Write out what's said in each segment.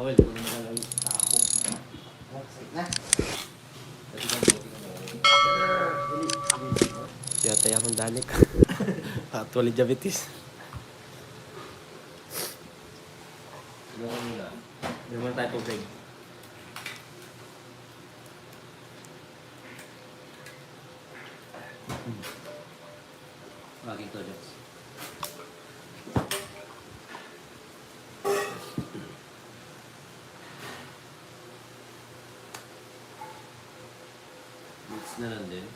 oil. Kung ano lang yung tako. Sakit na. Yata akong danik. Actually, diabetes. Iwan mo na. Iwan tayo tubig. Bakit to, Joks? Mix na lang din.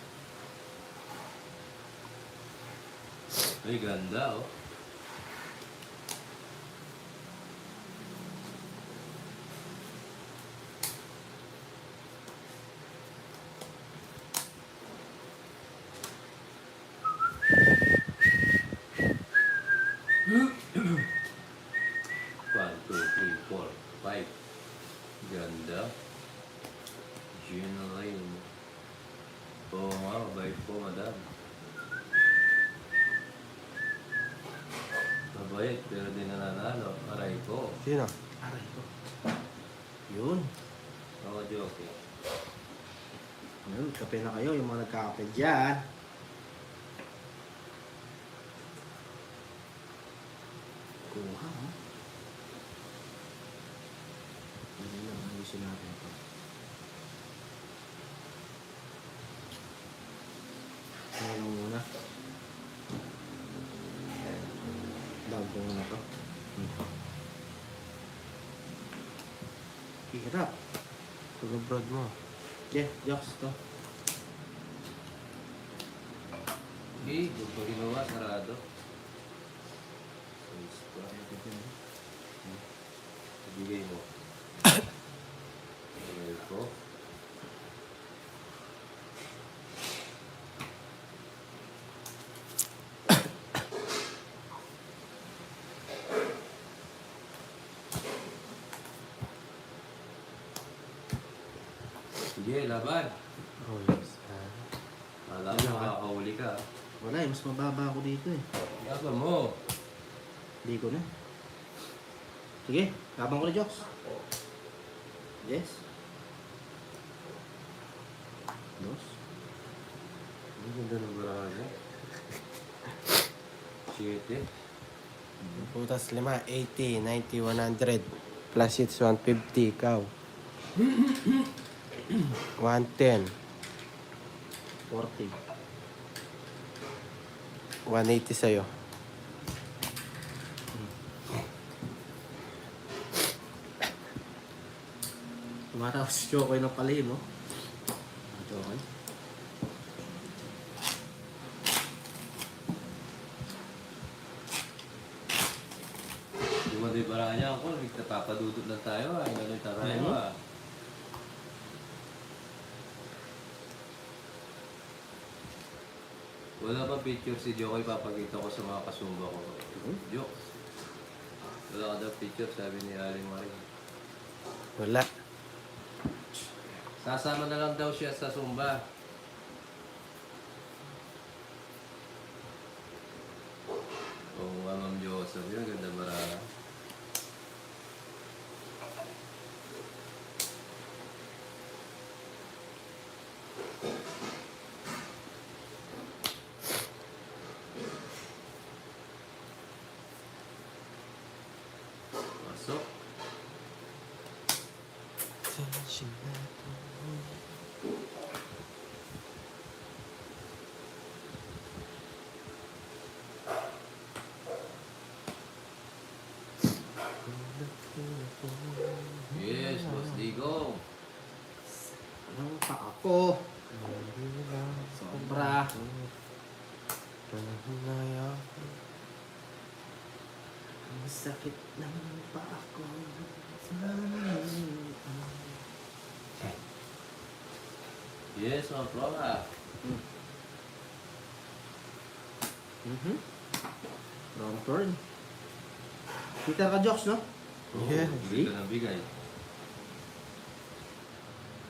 Ay, ganda oh. One, two, three, four, five. Ganda. Genuine. Oo nga, mabait po, madam. Mabait, pero di nananalo. Aray ko. Sino? Aray ko. Yun. Ako, joke eh. Ayun, kape na kayo, yung mga nagkakape dyan. Kuha, ha? Hindi lang, ayusin natin ito. Ngayon muna. Bago muna to. Hirap. Pag-abroad mo. Yeah, jokes to. Eh, doon pa ginawa, sarado. Ibigay mo. Aray ko. Sige, laban. Oh, yes. Alam mo, makakahuli ka. Wala eh, mas mababa ako dito eh. Laban mo. Hindi ko na. Sige, labang ko na jokes. Yes. Dos. Ang ganda ng barahan niya. Shit eh. Putas 5, 80, 90, 100. Plus hits 150, ikaw. 110, 40. 180 sa'yo. Tumatawa si Chokoy ng palihim, no? Chokoy. Yung mga barahan niya ako, nagpapadudot lang tayo ah. Ganun tayo ah. Wala pa picture si Jokoy papakita ko sa mga kasumba ko. Jokes. Wala ka daw picture, sabi ni Aling Marie. Wala. Sasama na lang daw siya sa Zumba. Oo nga, Ma'am Joseph. Yun, ganda marala. Pasok. Yes, Boss Digo. Anong pa ako? Sobra. Ang sakit ng pa ako. Yes, Ma'am Flora. Wrong turn. Peter ka jokes, no? Yeah. Bigay ka ng bigay.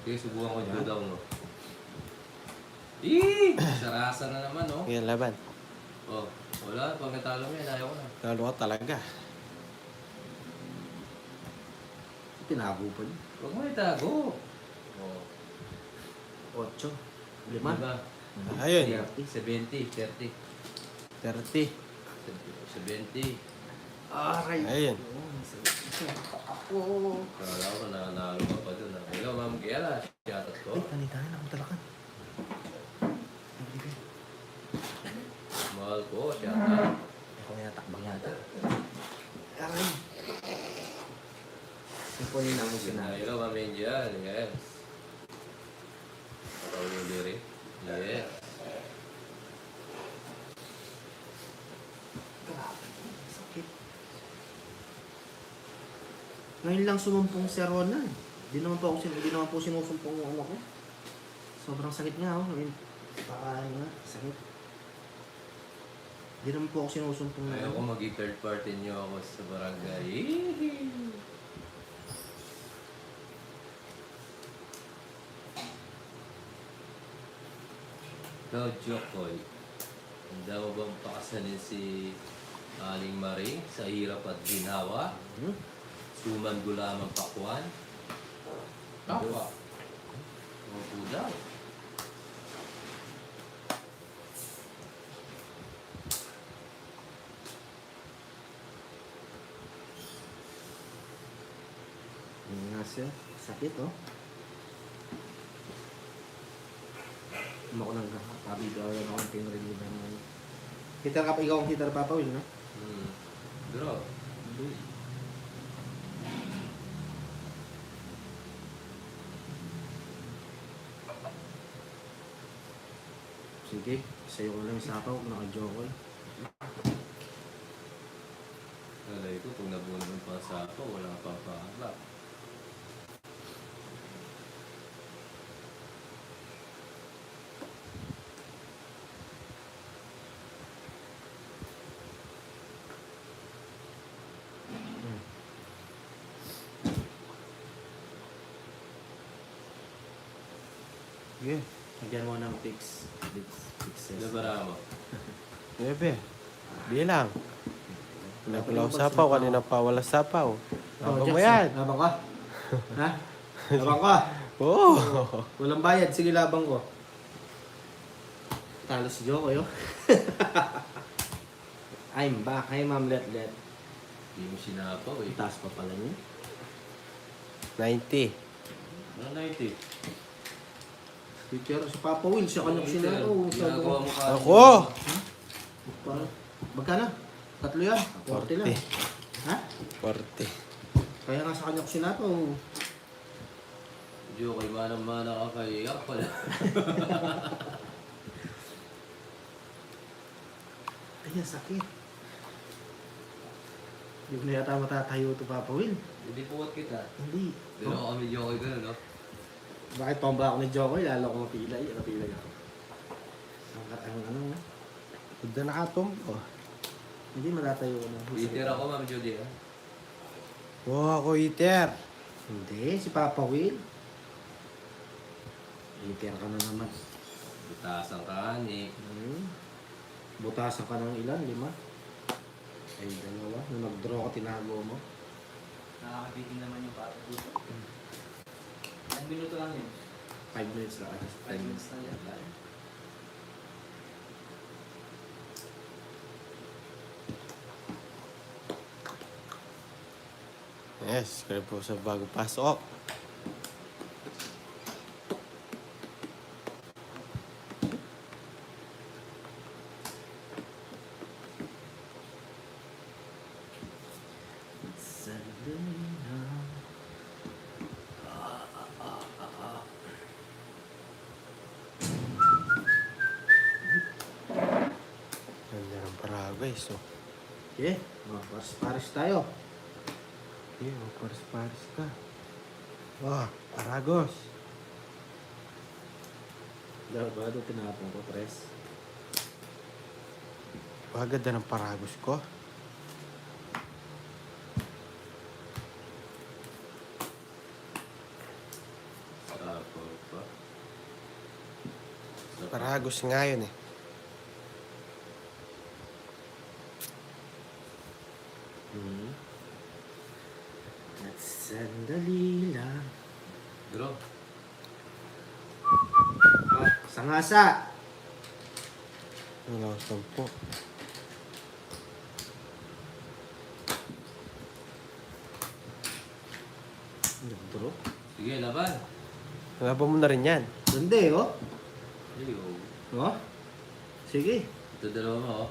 Okay, subukan ko yung daw, no? Sarasa na naman, no? Yan, laban. Oh, wala. Pag natalo mo yan, ayaw ko na. Talo ka talaga. Tinago pa niya. Huwag mo itago. Oh. 8. 5. Diba? Ayun. 70, 30. 30. 70. Aray. Ayun. Oo. Kala ko nanalo ka pa dun. Hello, Ma'am Giela. Shoutout ko. Ay, kanitahan akong talakan. Mahal ko. Shoutout. Ako may natakbang yata. Aray. Simpunin namin sinabi. Hello, Ma'am Angel. Yes. Pakawili rin. Yes. Sakit. Ngayon lang sumumpong si Ronan. Hindi naman po sinusumpong yung ano ko. Sobrang sakit nga ako. Ngayon, pakaan nga. Sakit. Hindi naman po ako sinusumpong na Ayoko maging third party niyo ako sa barangay. Ikaw, Jokoy. Handa mo bang pakasanin si Aling Marie sa hirap at ginawa? Hmm? Suman gulamang pakwan? Kapwa. Opo daw. Yun nga siya. Sakit, oh. Ako nang kabigawan ako ng pinrelieve naman. Hitar ka pa, ikaw ang hitar papawil, no? Bro, Sige, sa'yo ko lang yung sapaw, naka-jokoy. alay ko kung nabunan pa sa ako, wala pa pahala. Sige. Nagyan mo ng fixes. Labara mo. Bebe. Bilang. Pinapalaw sapaw. Kanina pa wala sapaw. Labang mo yan. Labang ka? Ha? Labang ka? Oo. Walang bayad. Sige, labang ko. Talo si Jokoy, oh. I'm back. Hi, Ma'am Let. Hindi mo sinapaw eh. Taas pa pala niya. 90. Ano 90? Teacher, si Papa Will, siya kanyang sinaro. Ginagawa mo ka. Ako! Parang, magkano? 3 yan. 40 lang. 40. Ha? 40. Kaya nga sa kanyang sinapo. Jokoy, manang-mana ka kay iyak pala. Ay, sakit. Hindi ko na yata matatayo ito, Papa Will. Hindi puwat kita. Hindi. Dalawa kami Jokoy gano'n, no? Bakit tomba ako ni Jokoy? Lalo ko mapilay. Napilay ako. Ang ano nga. Huwag na nakatumbo. Hindi matatayo ko na. Peter ako, Ma'am Judy, ha? Oo, ako iter. Hindi, si Papa Will. Iter ka na naman. Butasan ka, ni. Butasan ka ng ilan? 5? Ay, 2. Nung nag-draw ka, tinago mo. Nakakabitin naman yung bata dito. Ilang minuto lang yun? 5 minutes lang. 5 minutes na yan. Yes, kaya po sa bago pasok. Ganda ng Paragway, so. Okay, paris tayo. Okay, paris-paris ka. Oh, Paragos. Ba ito tinapon ko, Tres? Ganda ng Paragos ko. Sapaw pa. Paragos nga yun eh. That's 7 Sandali lang. Draw. Sangasa. Wala akong 10. Nagdro. Sige, laban. Laban mo na rin yan. Hindi, oh. Ayun. Oh. Sige. Ito dalawa mo, oh.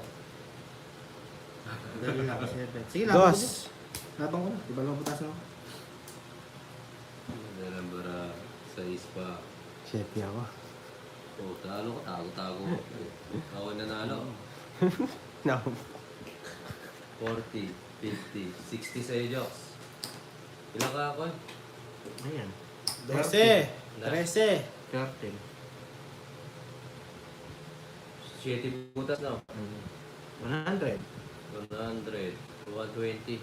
Dali lang, 7. Sige, laban ko. Dos. Laban ko na. Diba lang butasan ako? Dalang bara sa ispa. Siyempre ako. Oh, talo ko, tago-tago. Ako nanalo. No. 40, 50, 60 sa'yo, Joks. Ilan ka ako? Ayan. 13. 13. 13. 7 butas na. 100. 100, 120.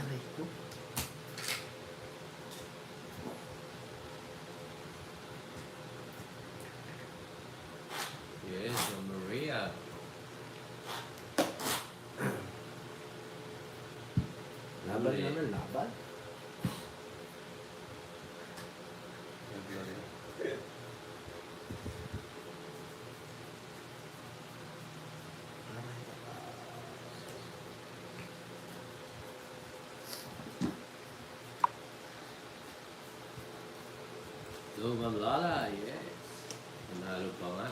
Aray ko. Yes, Maria. Laban naman, laban. Luman Lala, yes. Nanalo pa nga.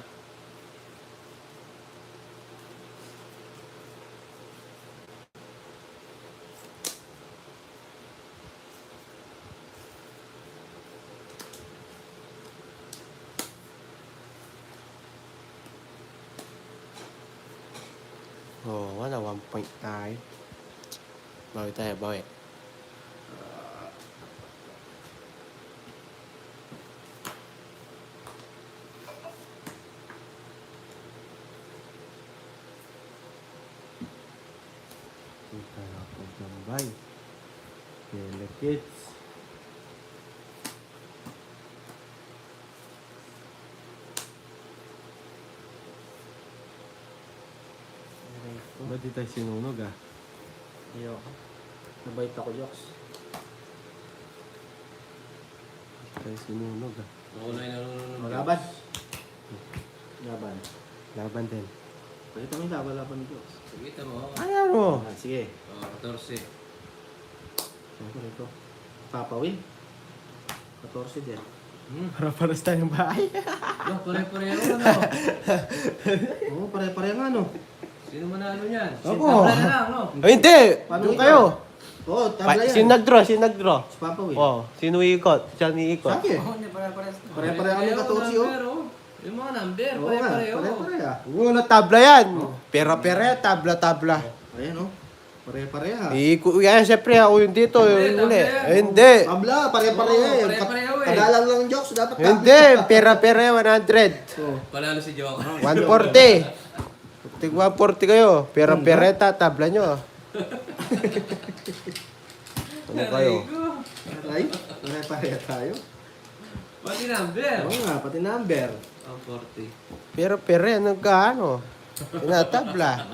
Oo, wala. 1 point tayo. Bawi tayo, bawi. Kita na po gambay. Yela kids. Aray ko. Ba't di tayo sinunog ah? Ayoko. Nabait ako, Joks. Di tayo sinunog ah. Ako na yung nanonood. Laban. Laban. Laban din. Pakita mo yung laban ni Joks. Sige, mo. Ayaw mo! Ah, sige. Oh, 14. Siyempre ito. Papawin. 14 din. Para paras tayong bahay. Yo, pare-pareho ano? Oo, pare-pare nga, no? Sino manalo niyan? Opo. Tabla na lang, no? Ay, hindi! Paano Doon ikaw? kayo! Oo, tabla yan. Sino nag-draw? Sino nag-draw? Si Papawin. Oh, sino iikot? Siya ni-ikot. Sabi. Oo, hindi pare-pares na. Pare-pareho kami 14, oh. number, oh. Yung mga number, Oo nga, pare-pareho. pare-pare ah. Wala tabla yan. Pera-pera, tabla-tabla. Ayan, oh. Pare-pare ah. Iikot. Yan, siyempre ako yung dito. Yung Tabla, uli. tabla. Eh, hindi. Tabla, pare-pare Oo, eh. pare-pareho eh. Kagalang lang Joks, dapat tabla. Hindi. Pera-pera, 100. Oo. Panalo si Joker. 140. Tig 140 kayo. Pera-pereta, tabla nyo. Ano kayo? Aray, pare-pare tayo. Pati number. Oo nga, pati number. Ang 40. Pera-pera, nagkaano? Tinatabla.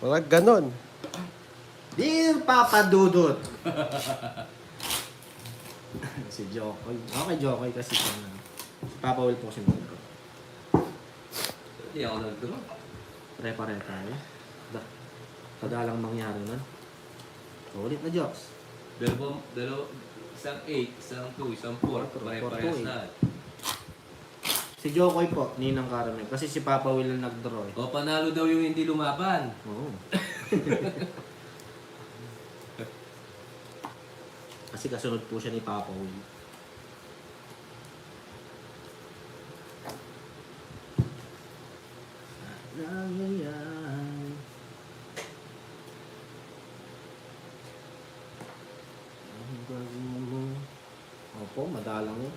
Wala ganon. Dear Papa Dudut. Si Jokoy. Okay, Jokoy kasi si Papa Will po sinunod ko. Hindi ako nag-draw. Pare-pare tayo. Kadalang mangyari nun. Ulit na Jokes. Isang 8, isang 2, isang 4. Pare-parehas Four, na. Si Jokoy po, Ninang Caramel. Kasi si Papa Will ang nag-draw eh. O, panalo daw yung hindi lumaban. Oo. Kasi kasunod po siya ni Papa Will. Nangyayari. Ang gagawin mo. Opo, madalang yun.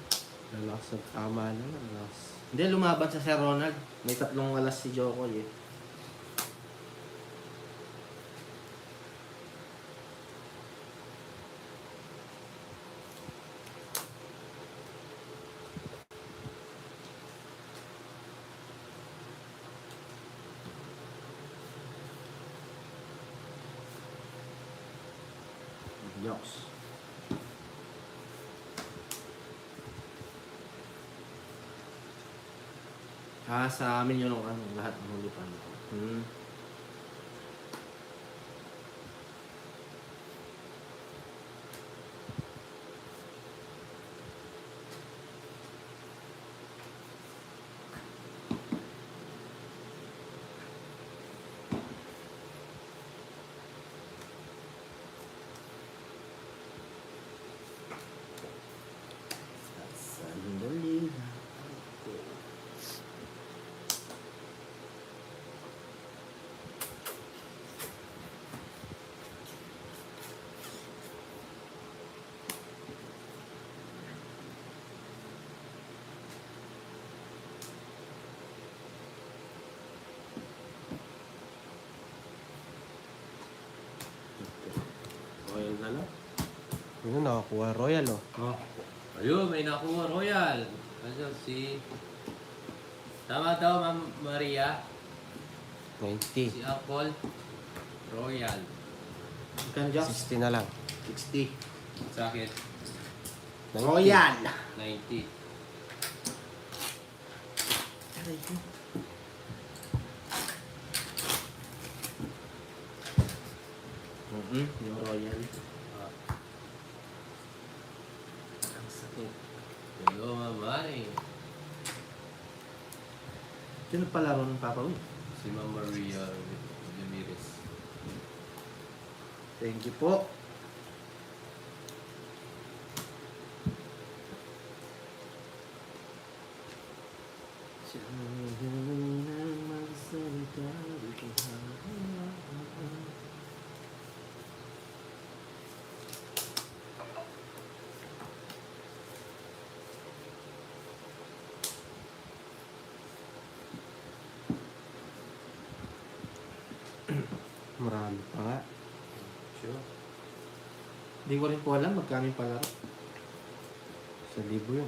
Lalas at tama na. Lalas. Hindi, lumaban sa Sir Ronald. May 3 alas si Jokoy eh. Jokes. Sa amin yun ang ano, lahat ng huli pa. Sandali. Royal na lang. Yun, nakakuha Royal, oh. Oh. Ayun, may nakuha Royal. Ano si... Tama daw, Ma'am Maria. 90. Si Apple. Royal. Ikan Jokes? 60 na lang. 60. Sa akin, 90. Royal! 90. Aray ko. Yung Royal. Ah. Ang sakit. Ayun, Ma'am Mari. Sino palaro ng Papa Will? Si Ma'am Maria Ramirez. Thank you po. Marami pa nga. Sure. Hindi ko rin po alam magkano yung palaro. Sa libo yun.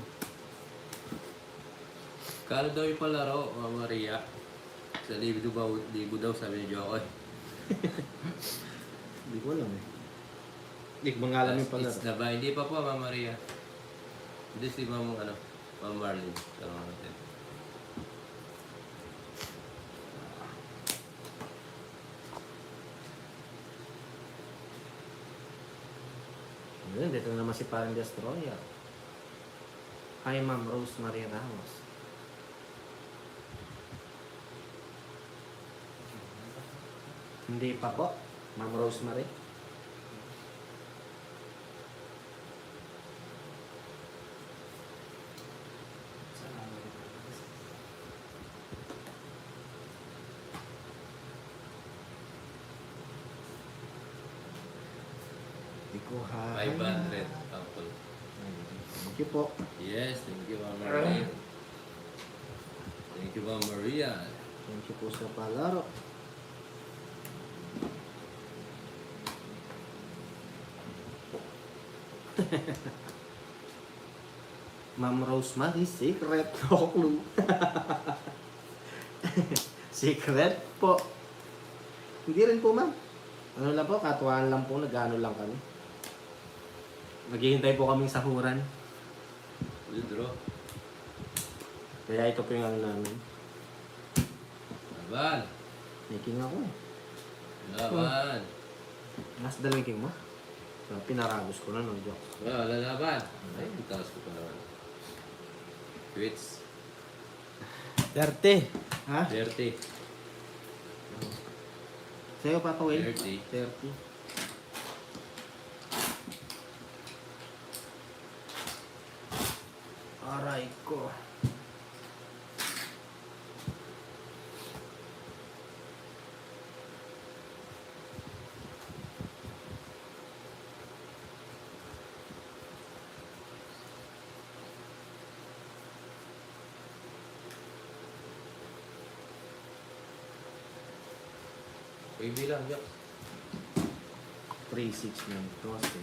Kano daw yung palaro, Ma'am Maria? Sa libo daw, sabi ni Jokoy. Hindi ko alam eh. Hindi ko mga alam yung palaro. It's na ba? Hindi pa po, Ma'am Maria. Hindi si Ma'am, Ma'am Marlene. Tanong natin. Ayun, dito na naman si Parang Destroyer. Hi, Ma'am Rosemary Ramos. Hindi pa po, Ma'am Rosemary. Hindi ko 500. Apple. Thank you po. Yes, thank you, Ma'am Maria. Thank you, Ma'am Maria. Thank you po sa palaro. Ma'am Rosemary, secret. No clue. Secret po. Hindi rin po, ma'am. Ano lang po, katuwaan lang po, nag-ano lang kami. Naghihintay po kaming sahuran. Withdraw. Kaya ito po yung ano namin. Laban. Making ako eh. Laban. Mas dalawang king mo? So, pinaragos ko na, no, joke. Wala laban. Ay, taas ko pa naman. Quits. 30. Ha? 30. Sa'yo, Papa Will? 30. 30. Aray ko. May bilang, Jack. 3-6 na ito kasi.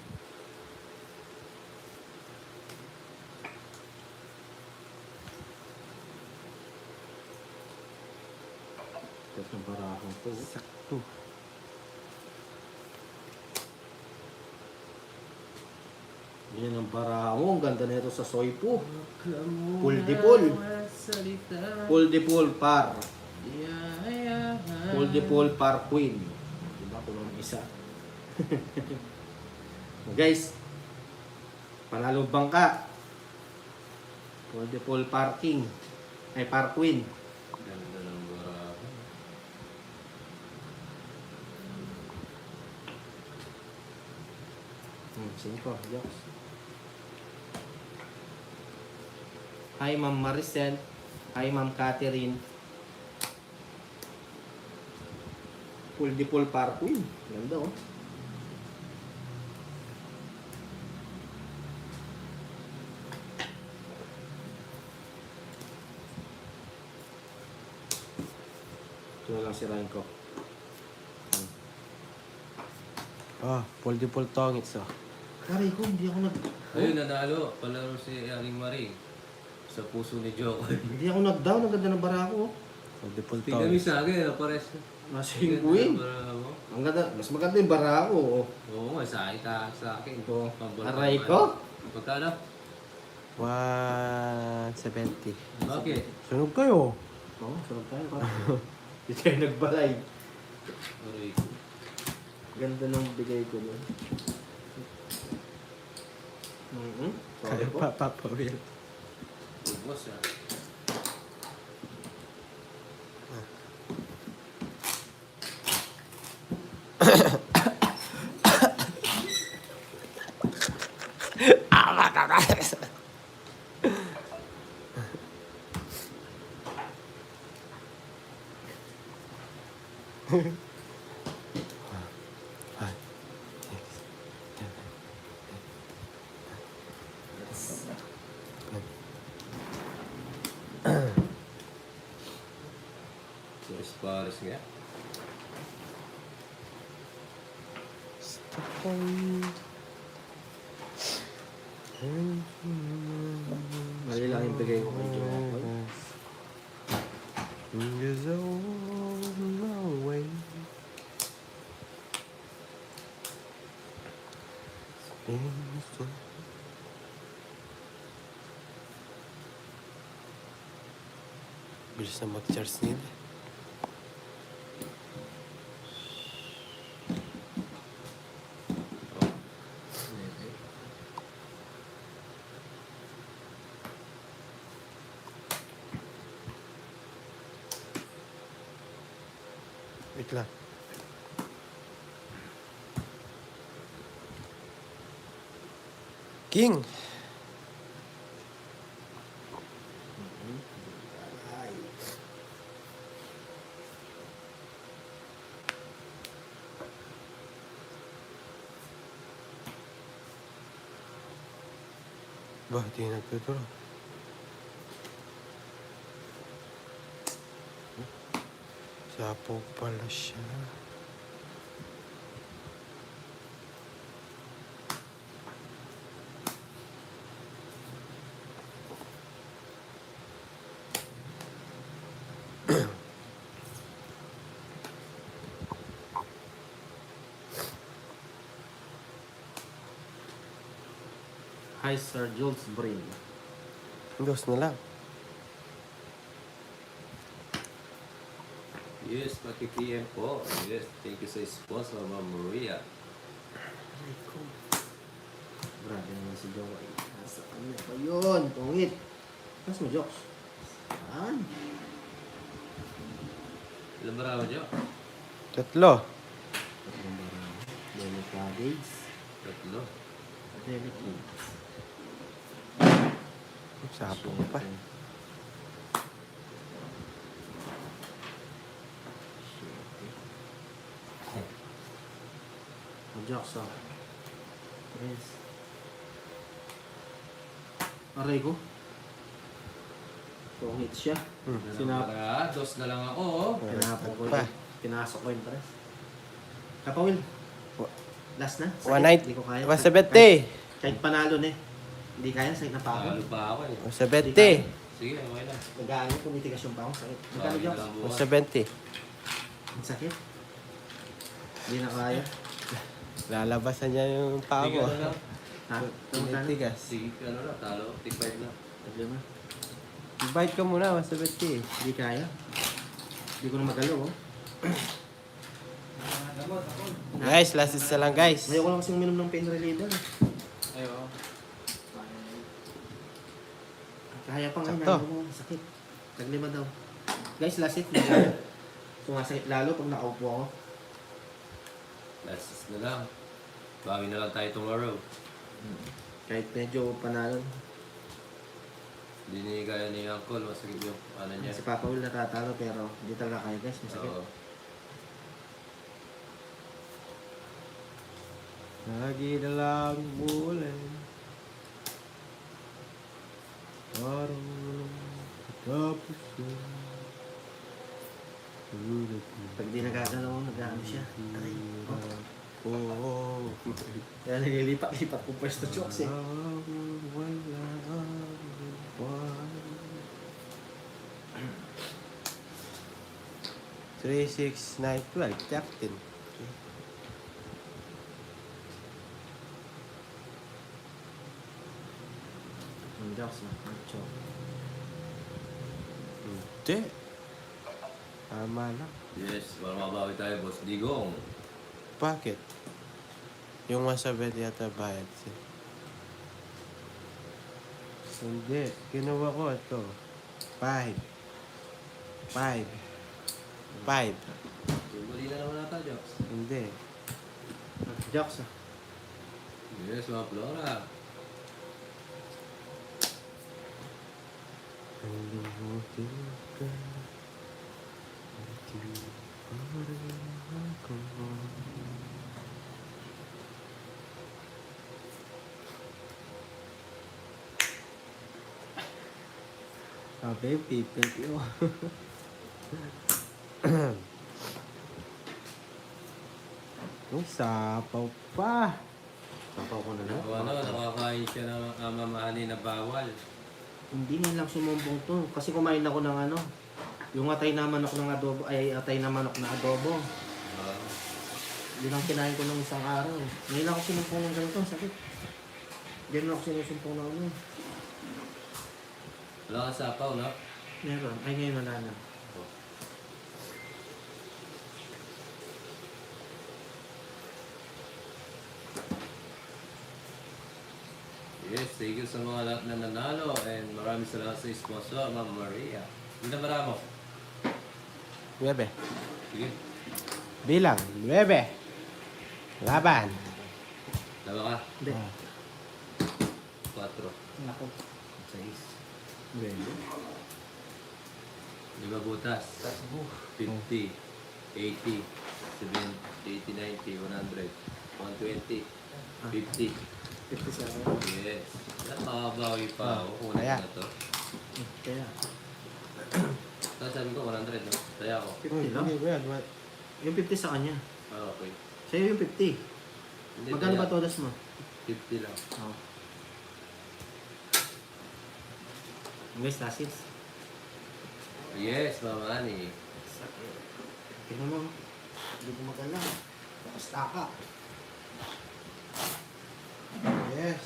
Tapos ng barahong to. Sakto. Yan ang baramo. Ang ganda na ito sa soy po. Full dipol. Full dipol par. Full dipol par queen. Diba? Kulong isa. Guys, panalo bangka. Full dipol par king. Ay, par queen. Ganda ng barako. Cinco. Jokes. Hi, Ma'am Maricel. Hi, Ma'am Catherine. Full dipol par queen. Ganda, oh. Ito na lang sirahin ko. Full dipol tongits oh. Aray ko, hindi ako nag... Ayun, nanalo. Palaro si Aling Marie. Sa puso ni Jokoy. Hindi ako nag-down. Ang ganda ng bara ko. Full dipol Tingnan mo tongits. sa akin, pares. Nasa yung queen. Ang ganda. Mas maganda yung bara ko. Oh. Oo nga, sa akin. Ito. Pambalot Aray naman. ko. Magkano? 170. Bakit? Sunog kayo. Oo, sarap tayo pa. Hindi tayo nagbalay. Aray. Ganda ng bigay ko nun. Sorry Kaya po. pa, Papa Will. Ubos ah. Pares nga. Mali lang yung bigay ko kay Jokoy. Fingers on my way. Bilis na mag-charge nila. Wait lang. King! Ba, di nagtuturo. Sapo pala siya. Hi, Sir Jules Brain. Dos na lang. Yes, paki-PM po. Yes, thank you sa sponsor, Ma'am Maria. Aray ko. Grabe naman si Jokoy. Nasa kanya pa yun. Tungit. Mas mo, Jokes. Saan? Ilan ba raw dyan? Tatlo. Tatlong barang. Delic Luggage. Tatlo. Delic Luggage. Sapo pa. Jokes, oh. Yes. Aray ko. Tungit siya. Sinap. Dos na lang ako, oh. Pinapok ko Pa. yun. Pinasok ko yung press. Kapawil. Wa- Last na? 190. Hindi ko kaya. 170. Kahit panalo na eh. Hindi kaya, sakit na pa ako. Talo pa ako eh. 170. Sige, okay lang. Nag-aano, tumitigas yung pa ako. Sakit. Magkano Okay Jokes? lang bukas. 170. Ang sakit. Hindi na kaya. Lalabasan niya yung paa Sige, mo. ano lang. Ha? Tama. Tinitigas. Sige, ano na, talo. Take 5 na. Problema. Bite ka muna, masabit ka eh. Hindi kaya. Hindi ko na magalaw, oh. Gamot, ako. Guys, last isa lang guys. Ngayon ko lang kasing uminom ng pain reliever. Ayo. Kaya pa ngayon, Sakto. ano mo, sakit. Taglima daw. Guys, last hit. Sumasakit lalo pag nakaupo ako. Last na lang. Bawi na lang tayo tomorrow. Kahit medyo panalo. Hindi ni kaya ni Uncle, masakit yung ano niya. Si Papa Will natatalo pero hindi talaga kaya guys, masakit. Oo. Lagi na lang umulan. Parang tapos yun. Pag di nagagalaw, nag-ano siya. Aray. Oh. Oh. Kaya nililipat-lipat po pwesto chokes eh. Wala Three, 6, 9, 12, Captain. Ang jokes na. Ang choke. Hindi. Tama lang. Yes, para mabawi tayo, Boss Digong. Bakit? Yung masabit yata bayad siya. Hindi. Kinuha ko ito. 5. 5. 5. Huli na naman natin, Jokes. Hindi. Jokes ah. Yes, mga Flora. Limutin ka. Hindi pa rin ako. Sabi, pipit yun. Ang sapaw pa. Sapaw ko na lang. O ano, nakakain siya ng mamahalin na bawal. Hindi nga lang sumumbong to. Kasi kumain ako ng ano. Yung atay na manok ng adobo. Ay, atay na manok na adobo. Yun ang kinain ko ng isang araw. Ngayon ako sinumpong ng ganito. Sakit. Ganyan ako sinusumpong ng ano. Wala kang sapaw, no? Meron. Ay, ngayon wala na. Yes, thank you sa mga lahat na nanalo and maraming salamat sa sponsor, Ma'am Maria. Hindi na maramo. 9. Sige, Bilang. 9. Laban. laba ka. Hindi. 4. Nako. 6. 5 butas. 50. 80. 70. 80, 90, 100. 120. 50. 57. Yes. Nakakabawi pa ako. Kunin Kaya. ko na to. Kaya. Tapos sabi ko 100, no? Taya ako. 50 lang. Hindi, wala. Yung 50 sa kanya. Ah, okay. Sa'yo yung 50. Hindi, Magkano taya. ba todas mo? 50 lang. Oo. Guys, last hits. Yes, Mama Ani. Sakit. Tingnan mo. Hindi ko magala. Basta ka. Yes.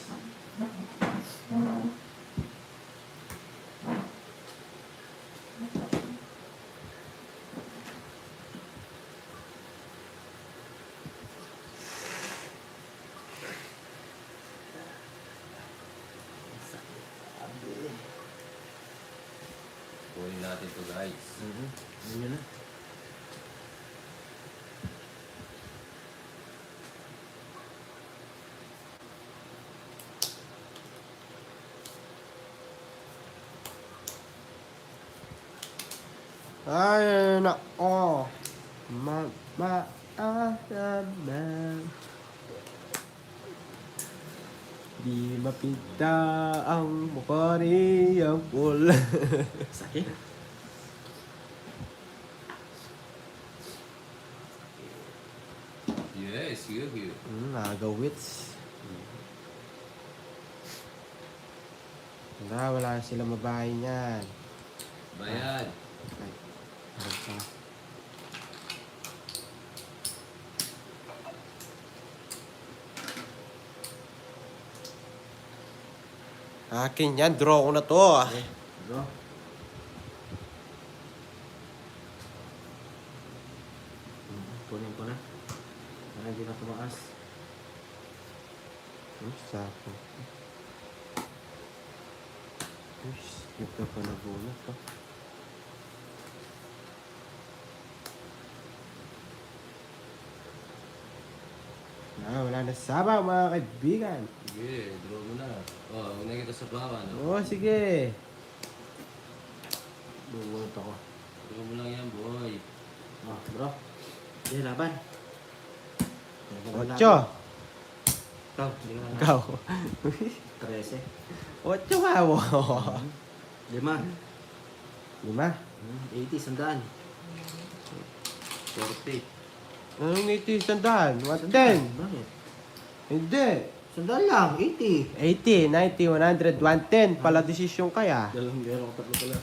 Kunin natin to, guys. Yun na. Ay, nako. Maaaraman. Di mapita ang mukha niyang pula. Sakit. Yes, you. Nagawits. Wala sila mabahay niyan. Bayad. Ay, ano pa? Akin yan, draw ko na to. Okay. Bro. Kunin ko na. Para hindi na tumaas. Sapo. Skip ka pa na bunot to. Wala na sabaw mga kaibigan. Sige, draw mo na. Oh, huwag na kita sa baka, no? Oo, sige. Bubunot ako. Draw mo lang yan, boy. Oh, bro. Sige, laban. Ocho. Ikaw, hindi ka na. Ikaw. 13. Ocho ka mo. 5. 5. 80, sandaan. 40. Anong 80? Sandaan? What 10? Bakit? Hindi. Sandaan lang, 80. 80, 90, 100, 110. Pala desisyon kaya. Dalawang meron ko tatlo pala.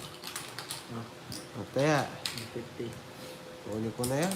O kaya, 50. kunin ko na yan.